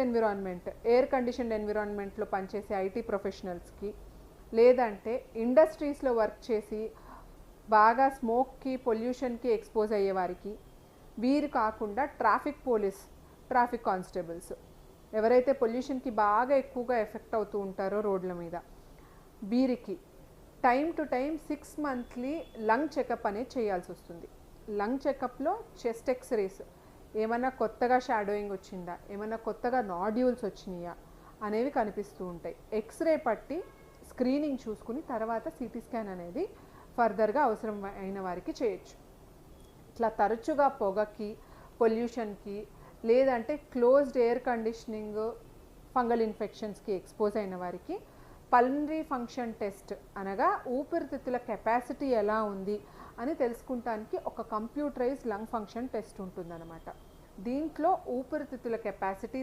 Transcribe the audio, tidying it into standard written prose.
Environment, air conditioned ఎన్విరాన్మెంట్లో పనిచేసే IT ప్రొఫెషనల్స్కి, లేదంటే ఇండస్ట్రీస్లో work చేసి బాగా స్మోక్కి పొల్యూషన్కి ఎక్స్పోజ్ అయ్యే వారికి, వీరు కాకుండా ట్రాఫిక్ పోలీస్, ట్రాఫిక్ కానిస్టేబుల్స్ ఎవరైతే పొల్యూషన్కి బాగా ఎక్కువగా ఎఫెక్ట్ అవుతూ ఉంటారో రోడ్ల మీద, వీరికి time to time 6 monthly lung checkup అనేది చేయాల్సి వస్తుంది. లంగ్ చెకప్లో చెస్ట్ ఎక్స్రేస్, ఏమన్నా కొత్తగా షాడోయింగ్ వచ్చిందా, ఏమన్నా కొత్తగా నాడ్యూల్స్ వచ్చినాయా అనేవి కనిపిస్తూ ఉంటాయి. ఎక్స్రే పట్టి స్క్రీనింగ్ చూసుకుని తర్వాత సిటీ స్కాన్ అనేది ఫర్దర్గా అవసరం అయిన వారికి చేయొచ్చు. ఇట్లా తరచుగా పొగకి, పొల్యూషన్కి, లేదంటే క్లోజ్డ్ ఎయిర్ కండిషనింగ్, ఫంగల్ ఇన్ఫెక్షన్స్కి ఎక్స్పోజ్ అయిన వారికి పల్మనరీ ఫంక్షన్ టెస్ట్ అనగా ఊపిరితిత్తుల కెపాసిటీ ఎలా ఉంది అని తెలుసుకుంటానికి ఒక కంప్యూటరైజ్ లంగ్ ఫంక్షన్ టెస్ట్ ఉంటుందన్నమాట. దీంట్లో ఊపిరితిత్తుల కెపాసిటీ